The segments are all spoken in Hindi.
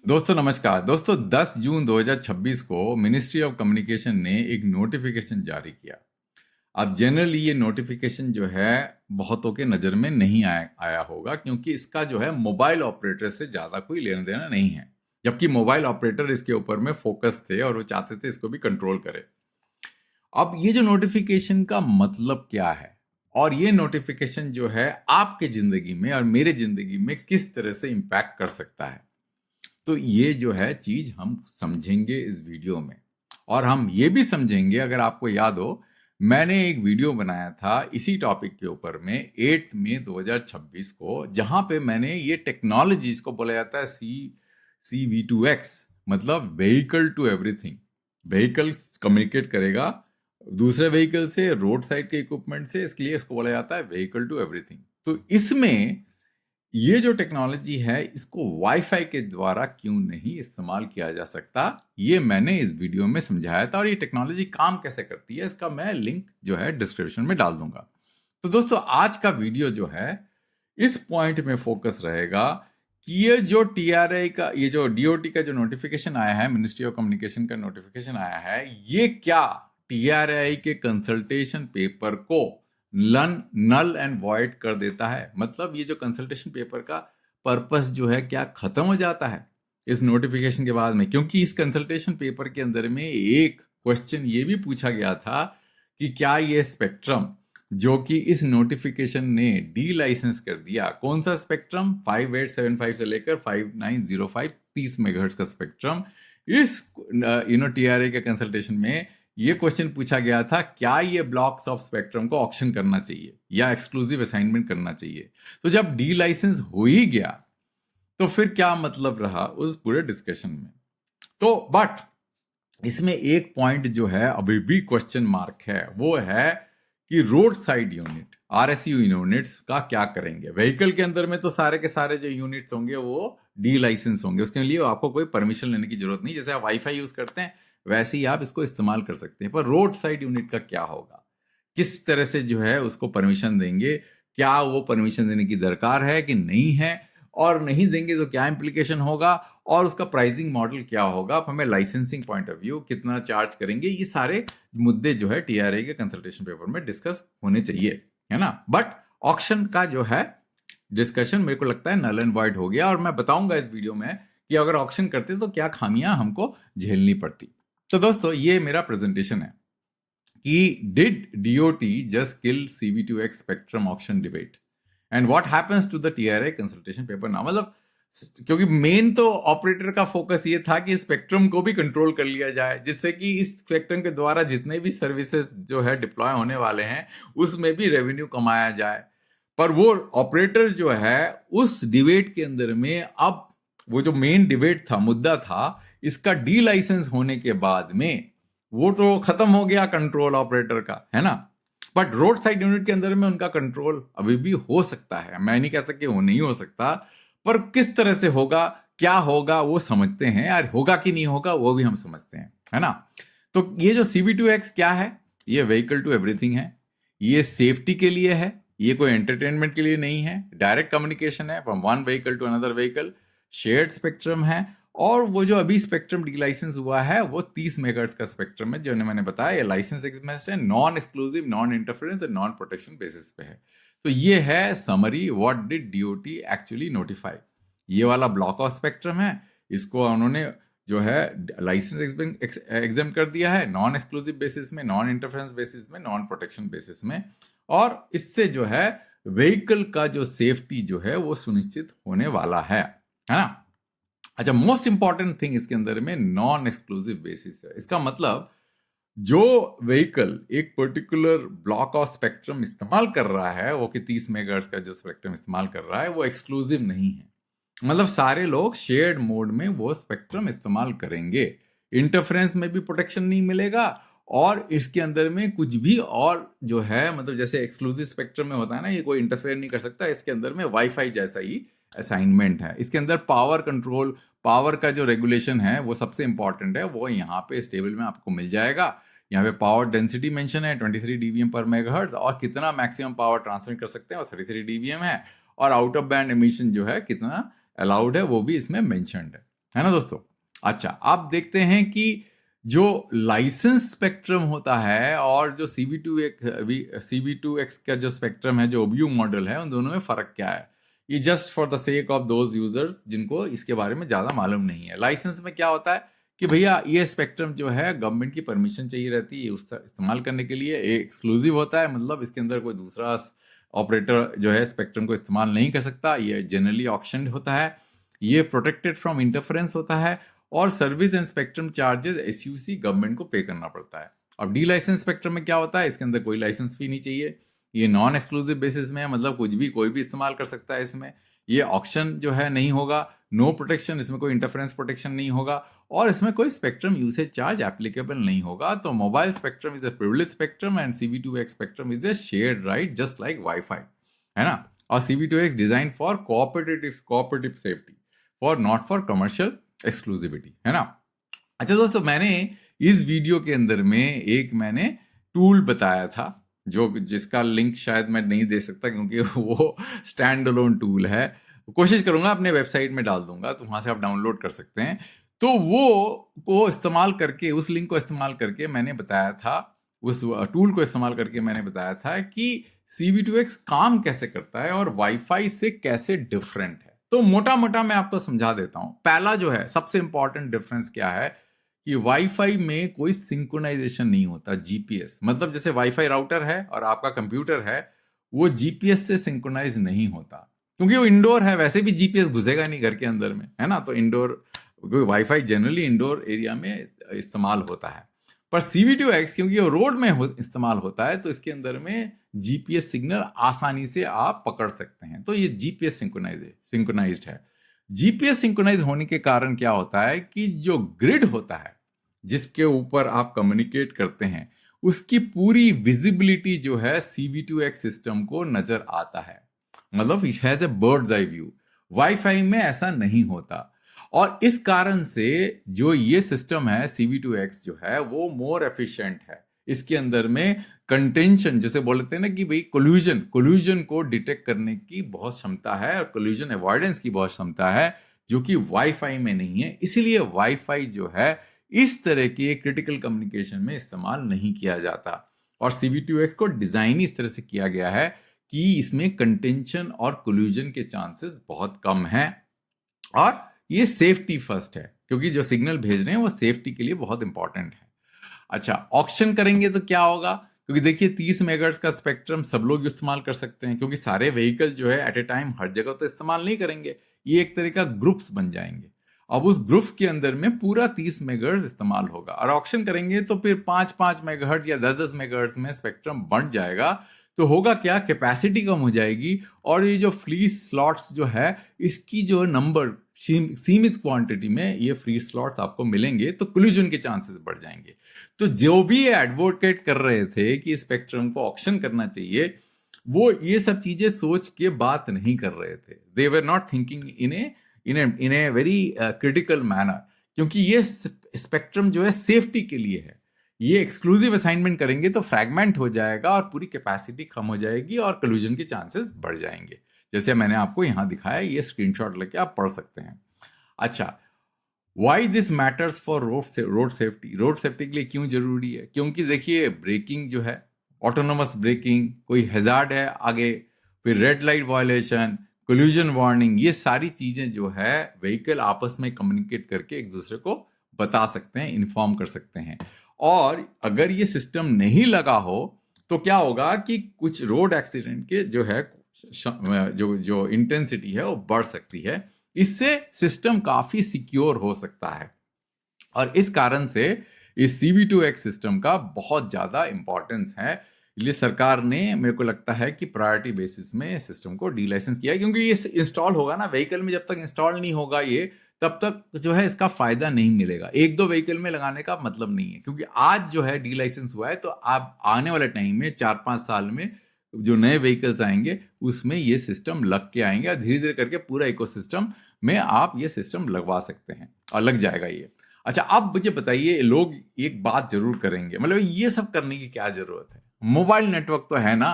दोस्तों नमस्कार। दोस्तों 10 जून 2026 को मिनिस्ट्री ऑफ कम्युनिकेशन ने एक नोटिफिकेशन जारी किया। अब जनरली ये नोटिफिकेशन जो है बहुतों के नज़र में नहीं आया होगा, क्योंकि इसका जो है मोबाइल ऑपरेटर से ज़्यादा कोई लेना देना नहीं है, जबकि मोबाइल ऑपरेटर इसके ऊपर में फोकस थे और वो चाहते थे इसको भी कंट्रोल करे। अब ये जो नोटिफिकेशन का मतलब क्या है और ये नोटिफिकेशन जो है आपके ज़िंदगी में और मेरे ज़िंदगी में किस तरह से इम्पैक्ट कर सकता है, तो ये जो है चीज हम समझेंगे इस वीडियो में। और हम ये भी समझेंगे, अगर आपको याद हो, मैंने एक वीडियो बनाया था इसी टॉपिक के ऊपर में 8 मई 2026 को, जहां पे मैंने ये टेक्नोलॉजीज को बोला जाता है CV2X, मतलब vehicle to everything. Vehicle communicate करेगा दूसरे व्हीकल से, रोड साइड के इक्विपमेंट से, इसलिए इसको बोला जाता है व्हीकल टू एवरीथिंग। तो इसमें ये जो टेक्नोलॉजी है, इसको वाईफाई के द्वारा क्यों नहीं इस्तेमाल किया जा सकता, ये मैंने इस वीडियो में समझाया था। और ये टेक्नोलॉजी काम कैसे करती है, इसका मैं लिंक जो है डिस्क्रिप्शन में डाल दूंगा। तो दोस्तों आज का वीडियो जो है इस पॉइंट में फोकस रहेगा कि ये जो TRI का, ये जो DOT का जो नोटिफिकेशन आया है, मिनिस्ट्री ऑफ कम्युनिकेशन का नोटिफिकेशन आया है, ये क्या TRI के कंसल्टेशन पेपर को नल एंड वॉइड कर देता है। मतलब ये जो कंसल्टेशन पेपर का पर्पस जो है क्या खत्म हो जाता है इस नोटिफिकेशन के बाद में, क्योंकि इस कंसल्टेशन पेपर के अंदर में एक क्वेश्चन ये भी पूछा गया था कि क्या ये स्पेक्ट्रम जो कि इस नोटिफिकेशन ने डी लाइसेंस कर दिया, कौन सा स्पेक्ट्रम, 5875 से लेकर 5905 30 मेगाहर्ट्ज का स्पेक्ट्रम, इस TRI के कंसल्टेशन में ये क्वेश्चन पूछा गया था, क्या ये ब्लॉक्स ऑफ स्पेक्ट्रम को ऑक्शन करना चाहिए या एक्सक्लूसिव असाइनमेंट करना चाहिए। तो जब डी लाइसेंस हो ही गया तो फिर क्या मतलब रहा उस पूरे डिस्कशन में। तो बट इसमें एक पॉइंट जो है अभी भी क्वेश्चन मार्क है, वो है कि road side unit, RSU units का क्या करेंगे। व्हीकल के अंदर में तो सारे के सारे जो यूनिट्स होंगे वो डी लाइसेंस होंगे, उसके लिए आपको कोई परमिशन लेने की जरूरत नहीं। जैसे आप वाईफाई यूज करते हैं वैसे ही आप इसको इस्तेमाल कर सकते हैं। पर रोड साइड यूनिट का क्या होगा, किस तरह से जो है उसको परमिशन देंगे, क्या वो परमिशन देने की दरकार है कि नहीं है, और नहीं देंगे तो क्या इम्प्लीकेशन होगा, और उसका प्राइसिंग मॉडल क्या होगा, अब हमें लाइसेंसिंग पॉइंट ऑफ व्यू कितना चार्ज करेंगे, ये सारे मुद्दे जो है TRI के कंसल्टेशन पेपर में डिस्कस होने चाहिए, है ना। बट ऑक्शन का जो है डिस्कशन मेरे को लगता है नल एंड वॉइड हो गया, और मैं बताऊंगा इस वीडियो में कि अगर ऑक्शन करते तो क्या खामियां हमको झेलनी पड़ती। तो दोस्तों ये मेरा प्रेजेंटेशन है कि did DOT just kill CV2X spectrum auction debate and what happens to the TRI consultation paper now. मतलब क्योंकि मेन तो ऑपरेटर का फोकस ये था कि स्पेक्ट्रम को भी कंट्रोल कर लिया जाए, जिससे कि इस स्पेक्ट्रम के द्वारा जितने भी सर्विसेज जो है डिप्लॉय होने वाले हैं उसमें भी रेवेन्यू कमाया जाए। पर वो ऑपरेटर जो है उस डिबेट के अंदर में, अब वो जो मेन डिबेट था, मुद्दा था, इसका डी लाइसेंस होने के बाद में वो तो खत्म हो गया कंट्रोल ऑपरेटर का, है ना। बट रोड साइड यूनिट के अंदर में उनका कंट्रोल अभी भी हो सकता है, मैं नहीं कह सकता कि वो नहीं हो सकता, पर किस तरह से होगा, क्या होगा वो समझते हैं यार, होगा कि नहीं होगा वो भी हम समझते हैं, है ना। तो ये जो CV2X क्या है, ये व्हीकल टू एवरीथिंग है, ये सेफ्टी के लिए है, ये कोई एंटरटेनमेंट के लिए नहीं है, डायरेक्ट कम्युनिकेशन है from one vehicle to another vehicle, shared spectrum है। और वो जो अभी स्पेक्ट्रम डी लाइसेंस हुआ है वो 30 मेगाहर्ट्ज का स्पेक्ट्रम है, जो मैंने बताया ये लाइसेंस एग्जमेंट है, non exclusive, non interference and non protection basis पे है। तो ये है summary, what did DOT actually notify. ये वाला ब्लॉक ऑफ स्पेक्ट्रम है, इसको उन्होंने जो है लाइसेंस एग्जाम कर दिया है, नॉन एक्सक्लूसिव बेसिस में, नॉन इंटरफेरेंस बेसिस में, नॉन प्रोटेक्शन बेसिस में, और इससे जो है व्हीकल का जो सेफ्टी जो है वो सुनिश्चित होने वाला है ना। अच्छा, मोस्ट इंपॉर्टेंट थिंग इसके अंदर में नॉन एक्सक्लूसिव बेसिस है। इसका मतलब जो व्हीकल एक पर्टिकुलर ब्लॉक ऑफ स्पेक्ट्रम इस्तेमाल कर रहा है, वो कि 30 मेगाहर्ट्ज का जो स्पेक्ट्रम इस्तेमाल कर रहा है, वो एक्सक्लूसिव नहीं है। मतलब सारे लोग शेयर्ड मोड में वो स्पेक्ट्रम इस्तेमाल करेंगे, इंटरफेरेंस में भी प्रोटेक्शन नहीं मिलेगा, और इसके अंदर में कुछ भी और जो है, मतलब जैसे एक्सक्लूसिव स्पेक्ट्रम में होता है ना, ये कोई इंटरफेयर नहीं कर सकता, इसके अंदर में वाईफाई जैसा ही असाइनमेंट है। इसके अंदर पावर कंट्रोल, पावर का जो रेगुलेशन है वो सबसे इंपॉर्टेंट है, वो यहाँ पे इस टेबल में आपको मिल जाएगा। यहाँ पे पावर डेंसिटी मेंशन है 23 dBm पर मेगाहर्ट्ज, और कितना मैक्सिमम पावर ट्रांसमिट कर सकते हैं वो 33 dBm है, और आउट ऑफ बैंड एमिशन जो है कितना अलाउड है वो भी इसमें मेंशन्ड है। है ना दोस्तों। अच्छा, आप देखते हैं कि जो लाइसेंस स्पेक्ट्रम होता है और जो CV2X का जो स्पेक्ट्रम है, जो OBU मॉडल है, उन दोनों में फर्क क्या है? ये just for the sake of those users जिनको इसके बारे में ज़्यादा मालूम नहीं है। लाइसेंस में क्या होता है कि भैया ये स्पेक्ट्रम जो है गवर्नमेंट की परमिशन चाहिए रहती है उसका इस्तेमाल करने के लिए, ये एक्सक्लूसिव होता है, मतलब इसके अंदर कोई दूसरा ऑपरेटर जो है स्पेक्ट्रम को इस्तेमाल नहीं कर सकता। ये जनरली ऑक्शन होता है, ये प्रोटेक्टेड फ्रॉम इंटरफेरेंस होता है, और service and spectrum charges SUC government को पे करना पड़ता है। अब डी लाइसेंस स्पेक्ट्रम में क्या होता है, इसके अंदर कोई लाइसेंस फी नहीं चाहिए, ये नॉन एक्सक्लूसिव बेसिस में है, मतलब कुछ भी कोई भी इस्तेमाल कर सकता है इसमें। ये ऑक्शन जो है नहीं होगा, नो प्रोटेक्शन, इसमें कोई इंटरफेरेंस प्रोटेक्शन नहीं होगा, और इसमें कोई स्पेक्ट्रम यूसेज चार्ज एप्लीकेबल नहीं होगा। तो mobile spectrum is a privilege spectrum and CV2X spectrum is a shared right just like wifi, है ना। और CV2X design for cooperative safety, for not for commercial exclusivity, है ना। अच्छा दोस्तों, मैंने इस वीडियो के अंदर में मैंने टूल बताया था, जिसका लिंक शायद मैं नहीं दे सकता क्योंकि वो स्टैंड अलोन टूल है। कोशिश करूंगा अपने वेबसाइट में डाल दूंगा, तो वहां से आप डाउनलोड कर सकते हैं। तो वो को इस्तेमाल करके, उस लिंक को इस्तेमाल करके मैंने बताया था, उस टूल को इस्तेमाल करके मैंने बताया था कि CV2X काम कैसे करता है और वाईफाई से कैसे डिफरेंट है। तो मोटा मोटा मैं आपको समझा देता हूं। पहला जो है सबसे इंपॉर्टेंट डिफरेंस क्या है कि वाईफाई में कोई सिंक्रोनाइजेशन नहीं होता, जीपीएस, मतलब जैसे वाईफाई राउटर है और आपका कंप्यूटर है, वो जीपीएस से सिंक्रोनाइज नहीं होता क्योंकि वो इंडोर है। वैसे भी जीपीएस घुसेगा नहीं घर के अंदर में, है ना। तो indoor, wifi generally indoor area में इस्तेमाल होता है। पर CV2X क्योंकि वो रोड में इस्तेमाल होता है, तो इसके अंदर में जीपीएस सिग्नल आसानी से आप पकड़ सकते हैं। तो ये जीपीएस सिंक्रोनाइज्ड है। जीपीएस सिंक्रोनाइज होने के कारण क्या होता है कि जो ग्रिड होता है जिसके ऊपर आप कम्युनिकेट करते हैं, उसकी पूरी विजिबिलिटी जो है CV2X सिस्टम को नजर आता है, मतलब it has a birds eye view. Wifi में ऐसा नहीं होता, और इस कारण से जो ये सिस्टम है CV2X जो है वो मोर एफिशिएंट है। इसके अंदर में कंटेंशन, जैसे बोलते हैं ना कि भाई कोल्यूजन को डिटेक्ट करने की बहुत क्षमता है और कोल्यूजन अवॉइडेंस की बहुत क्षमता है, जो कि वाईफाई में नहीं है। इसीलिए वाईफाई जो है इस तरह के क्रिटिकल कम्युनिकेशन में इस्तेमाल नहीं किया जाता, और CV2X को डिजाइन इस तरह से किया गया है कि इसमें कंटेंशन और कोल्यूजन के चांसेस बहुत कम हैं, और ये सेफ्टी फर्स्ट है क्योंकि जो सिग्नल भेज रहे हैं वो सेफ्टी के लिए बहुत इंपॉर्टेंट है। अच्छा, ऑक्शन करेंगे तो क्या होगा, क्योंकि देखिए 30 मेगाहर्ट्ज का स्पेक्ट्रम सब लोग इस्तेमाल कर सकते हैं, क्योंकि सारे व्हीकल जो है एट ए टाइम हर जगह तो इस्तेमाल नहीं करेंगे, ये एक तरह का ग्रुप्स बन जाएंगे। अब उस ग्रुप्स के अंदर में पूरा 30 मेगाहर्ट्ज इस्तेमाल होगा, और ऑक्शन करेंगे तो फिर 5-5 मेगाहर्ट्ज या 10-10 मेगाहर्ट्ज में स्पेक्ट्रम बढ़ जाएगा। तो होगा क्या, कैपेसिटी कम हो जाएगी, और ये जो फ्री स्लॉट्स जो है इसकी जो नंबर, सीमित क्वांटिटी में ये फ्री स्लॉट्स आपको मिलेंगे, तो कोलिजन के चांसेस बढ़ जाएंगे। तो जो भी एडवोकेट कर रहे थे कि स्पेक्ट्रम को ऑक्शन करना चाहिए, वो ये सब चीजें सोच के बात नहीं कर रहे थे। They were not thinking in a very critical manner, क्योंकि ये स्पेक्ट्रम जो है सेफ्टी के लिए है। ये एक्सक्लूसिव असाइनमेंट करेंगे तो फ्रैगमेंट हो जाएगा और पूरी कैपेसिटी कम हो जाएगी और कोलिजन के चांसेस बढ़ जाएंगे, जैसे मैंने आपको यहां दिखाया। ये स्क्रीनशॉट लेके आप पढ़ सकते हैं। अच्छा, why this matters for road safety, road safety के लिए क्यों जरूरी है, क्योंकि देखिए ब्रेकिंग जो है, ऑटोनोमस ब्रेकिंग, कोई हैजार्ड है आगे, फिर red light violation, collusion warning, ये सारी चीजें जो है व्हीकल आपस में कम्युनिकेट करके एक दूसरे को बता सकते हैं, इन्फॉर्म कर सकते हैं। और अगर ये सिस्टम नहीं लगा हो तो क्या होगा कि कुछ रोड एक्सीडेंट के जो है जो इंटेंसिटी है वो बढ़ सकती है। इससे सिस्टम काफी सिक्योर हो सकता है, और इस कारण से इस CV2X सिस्टम का बहुत ज्यादा इंपॉर्टेंस है। इसलिए सरकार ने, मेरे को लगता है कि प्रायोरिटी बेसिस में सिस्टम को डी लाइसेंस किया है, क्योंकि ये इंस्टॉल होगा ना व्हीकल में, जब तक इंस्टॉल नहीं होगा ये, तब तक जो है इसका फायदा नहीं मिलेगा। एक दो व्हीकल में लगाने का मतलब नहीं है, क्योंकि आज जो है डी लाइसेंस हुआ है, तो आप आने वाले टाइम में 4-5 साल में जो नए व्हीकल्स आएंगे उसमें ये सिस्टम लग के आएंगे, और धीरे धीरे करके पूरा इकोसिस्टम में आप ये सिस्टम लगवा सकते हैं और लग जाएगा ये। अच्छा, अब मुझे बताइए, लोग एक बात जरूर करेंगे, मतलब ये सब करने की क्या जरूरत है, मोबाइल नेटवर्क तो है ना।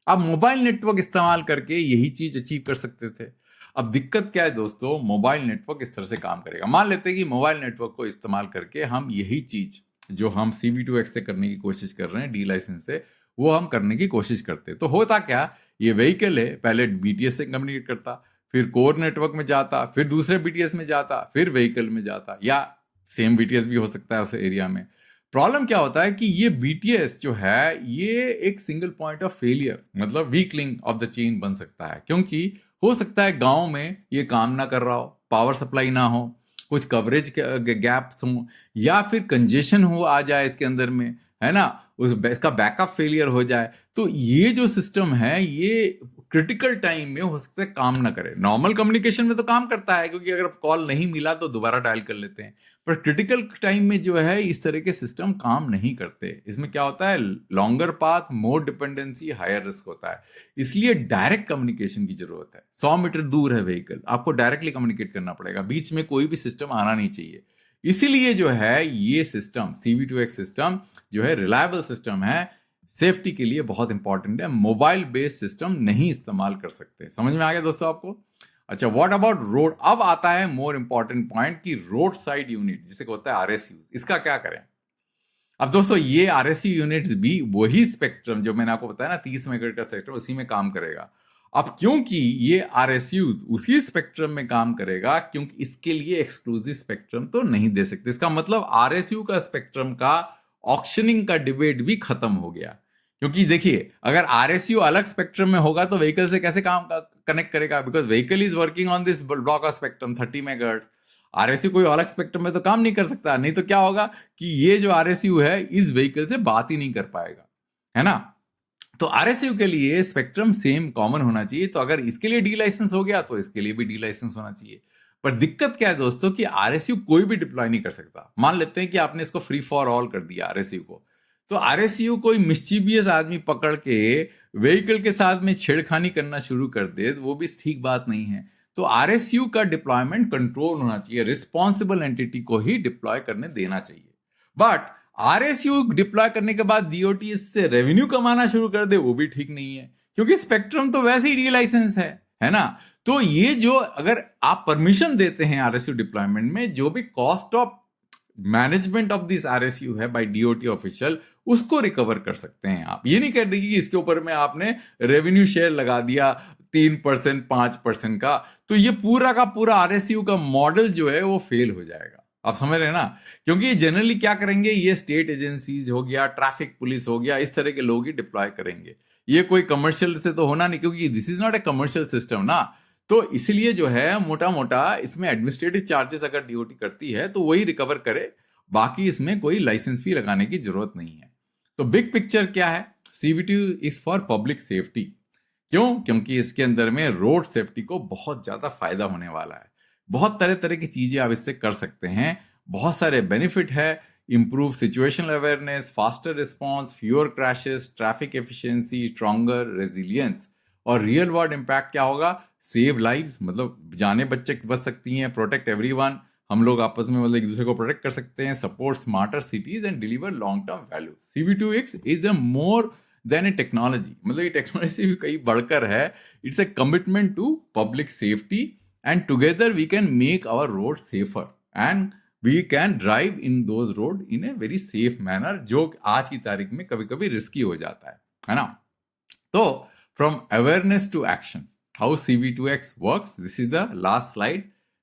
आप मोबाइल नेटवर्क इस्तेमाल करके यही चीज अचीव कर सकते थे। अब दिक्कत क्या है दोस्तों, मोबाइल नेटवर्क इस तरह से काम करेगा। मान लेते हैं कि मोबाइल नेटवर्क को इस्तेमाल करके हम यही चीज जो हम CV2X से करने की कोशिश कर रहे हैं, डी लाइसेंस से, वो हम करने की कोशिश करते। तो होता क्या, ये व्हीकल है, पहले BTS से कम्युनिकेट करता, फिर कोर नेटवर्क में जाता, फिर दूसरे BTS में जाता, फिर व्हीकल में जाता, या सेम BTS भी हो सकता है उस एरिया में। प्रॉब्लम क्या होता है कि ये BTS जो है ये एक सिंगल पॉइंट ऑफ फेलियर, मतलब weak link of the chain बन सकता है, क्योंकि हो सकता है गांव में ये काम ना कर रहा हो, पावर सप्लाई ना हो, कुछ कवरेज गैप्स हो, या फिर कंजेशन हो आ जाए इसके अंदर में, है ना, इसका बैकअप फेलियर हो जाए। तो ये जो सिस्टम है ये क्रिटिकल टाइम में हो सकता है काम ना करे। नॉर्मल कम्युनिकेशन में तो काम करता है, क्योंकि अगर कॉल नहीं मिला तो दोबारा डायल कर लेते हैं, पर क्रिटिकल टाइम में जो है इस तरह के सिस्टम काम नहीं करते। इसमें क्या होता है, लॉन्गर पाथ, मोर डिपेंडेंसी, हायर रिस्क होता है। इसलिए डायरेक्ट कम्युनिकेशन की जरूरत है। 100 मीटर दूर है व्हीकल, आपको डायरेक्टली कम्युनिकेट करना पड़ेगा, बीच में कोई भी सिस्टम आना नहीं चाहिए। इसीलिए जो है ये सिस्टम CV2X सिस्टम जो है रिलायबल सिस्टम है, सेफ्टी के लिए बहुत इंपॉर्टेंट है। मोबाइल बेस्ड सिस्टम नहीं इस्तेमाल कर सकते। समझ में आ गया दोस्तों आपको? अच्छा, व्हाट अबाउट रोड? अब आता है मोर इंपॉर्टेंट पॉइंट कि रोड साइड यूनिट जिसे होता है RSU, इसका क्या करें? अब दोस्तों ये RSU यूनिट्स भी वही स्पेक्ट्रम जो मैंने आपको बताया ना, 30 मेगाहर्ट्ज का स्पेक्ट्रम, उसी में काम करेगा। अब क्योंकि ये RSU उसी स्पेक्ट्रम में काम करेगा, क्योंकि इसके लिए एक्सक्लूसिव स्पेक्ट्रम तो नहीं दे सकते। इसका मतलब RSU का स्पेक्ट्रम का ऑक्शनिंग का डिबेट भी खत्म हो गया। क्योंकि देखिए, अगर RSU अलग स्पेक्ट्रम में होगा तो व्हीकल से कैसे काम कनेक्ट करेगा, because vehicle is working on this block of spectrum 30 megahertz. RSU कोई अलग स्पेक्ट्रम में तो काम नहीं कर सकता, नहीं तो क्या होगा कि ये जो RSU है इस व्हीकल से बात ही नहीं कर पाएगा, है ना। तो RSU के लिए स्पेक्ट्रम सेम कॉमन होना चाहिए। तो अगर इसके लिए डी लाइसेंस हो गया तो इसके लिए भी डी लाइसेंस होना चाहिए। पर दिक्कत क्या है दोस्तों कि RSU कोई भी डिप्लॉय नहीं कर सकता। मान लेते हैं कि आपने इसको फ्री फॉर ऑल कर दिया RSU को, तो RSU कोई मिस्चीवियस आदमी पकड़ के व्हीकल के साथ में छेड़खानी करना शुरू कर दे तो वो भी ठीक बात नहीं है। तो RSU का डिप्लॉयमेंट कंट्रोल होना चाहिए, रिस्पॉन्सिबल एंटिटी को ही डिप्लॉय करने देना चाहिए। बट RSU डिप्लॉय करने के बाद DOT इससे रेवेन्यू कमाना शुरू कर दे, वो भी ठीक नहीं है, क्योंकि स्पेक्ट्रम तो वैसे ही डी लाइसेंस है ना। तो ये जो अगर आप परमिशन देते हैं RSU डिप्लॉयमेंट में, जो भी cost of management of this RSU है बाय DOT ऑफिशियल, उसको रिकवर कर सकते हैं आप। ये नहीं कर देगी कि इसके ऊपर में आपने रेवेन्यू शेयर लगा दिया 3%, 5% का, तो ये पूरा का पूरा RSU का मॉडल जो है वो फेल हो जाएगा। आप समझ रहे हैं ना, क्योंकि जनरली क्या करेंगे, ये स्टेट एजेंसीज हो गया, ट्रैफिक पुलिस हो गया, इस तरह के लोग ही डिप्लॉय करेंगे। ये कोई कमर्शियल से तो होना नहीं, क्योंकि this is not a commercial system ना। तो इसलिए जो है मोटा मोटा इसमें एडमिनिस्ट्रेटिव चार्जेस अगर DOT करती है तो वही रिकवर करे, बाकी इसमें कोई लाइसेंस फी लगाने की जरूरत नहीं है। तो बिग पिक्चर क्या है, CV2 is for public safety. क्यों? क्योंकि इसके अंदर में रोड सेफ्टी को बहुत ज्यादा फायदा होने वाला है। बहुत तरह तरह की चीजें आप इससे कर सकते हैं, बहुत सारे बेनिफिट है। Improve situational awareness, faster response, fewer crashes, traffic efficiency, stronger resilience. और रियल वर्ल्ड इम्पैक्ट क्या होगा, सेव लाइव्स, मतलब जाने बच्चे बच सकती हैं, प्रोटेक्ट एवरीवन, हम लोग आपस में मतलब एक दूसरे को प्रोटेक्ट कर सकते हैं, support smarter cities and deliver long term value. CV2X is a more than a technology, मतलब ये टेक्नोलॉजी से भी कहीं बढ़कर है। It's a commitment to public safety, and together we can make our road safer and we can drive in those road in a very safe manner, जो आज की तारीख में कभी कभी रिस्की हो जाता है ना। तो from awareness to action, how CV2X works, this is the last slide,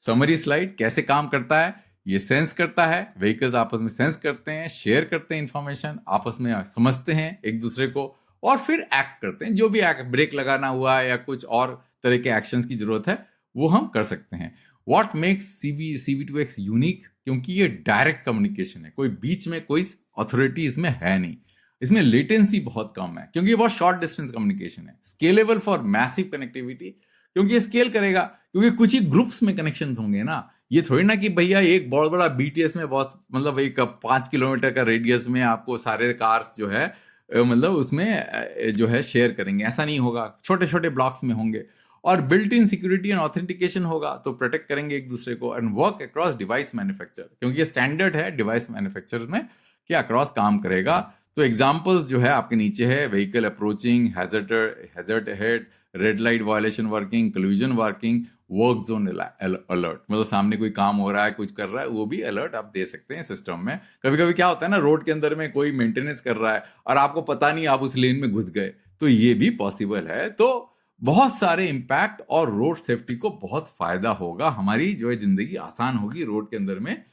summary slide। कैसे काम करता है, ये सेंस करता है, व्हीकल्स आपस में सेंस करते हैं, शेयर करते हैं इंफॉर्मेशन, आपस में समझते हैं एक दूसरे को, और फिर एक्ट करते हैं। जो भी एक्ट, ब्रेक लगाना हुआ या कुछ और तरह के एक्शंस की जरूरत है वो हम कर सकते हैं। व्हाट मेक्स CV2X यूनिक, क्योंकि ये डायरेक्ट कम्युनिकेशन है, कोई बीच में कोई अथॉरिटी इसमें है नहीं, इसमें लेटेंसी बहुत कम है, क्योंकि ये बहुत शॉर्ट डिस्टेंस कम्युनिकेशन है। स्केलेबल फॉर मैसिव कनेक्टिविटी, क्योंकि ये स्केल करेगा, क्योंकि कुछ ही ग्रुप्स में कनेक्शन होंगे ना। ये थोड़ी ना कि भैया एक बहुत बड़ा BTS में बहुत मतलब एक 5 किलोमीटर का रेडियस में आपको सारे कार्स जो है मतलब उसमें जो है शेयर करेंगे, ऐसा नहीं होगा। छोटे छोटे ब्लॉक्स में होंगे, और built in security and authentication होगा, तो प्रोटेक्ट करेंगे एक दूसरे को। And work across device manufacture, क्योंकि ये स्टैंडर्ड है डिवाइस मैन्युफैक्चर में कि अक्रॉस काम करेगा। तो एग्जांपल्स जो है आपके नीचे है, vehicle approaching, hazard head, red light violation working, collision working, work zone alert, मतलब सामने कोई काम हो रहा है, कुछ कर रहा है, वो भी अलर्ट आप दे सकते हैं सिस्टम में। कभी कभी क्या होता है ना, रोड के अंदर में कोई मेंटेनेंस कर रहा है और आपको पता नहीं, आप उस लेन में घुस गए, तो ये भी पॉसिबल है। तो बहुत सारे इम्पैक्ट और रोड सेफ्टी को बहुत फायदा होगा, हमारी जो है जिंदगी आसान होगी रोड के अंदर में,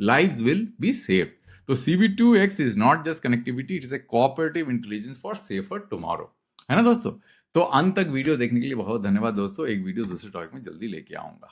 lives will be saved. तो CV2X is not just connectivity, it is a cooperative intelligence for safer tomorrow, है ना दोस्तों। तो अंत तक वीडियो देखने के लिए बहुत धन्यवाद दोस्तों। एक वीडियो दूसरे टॉपिक में जल्दी लेके आऊंगा।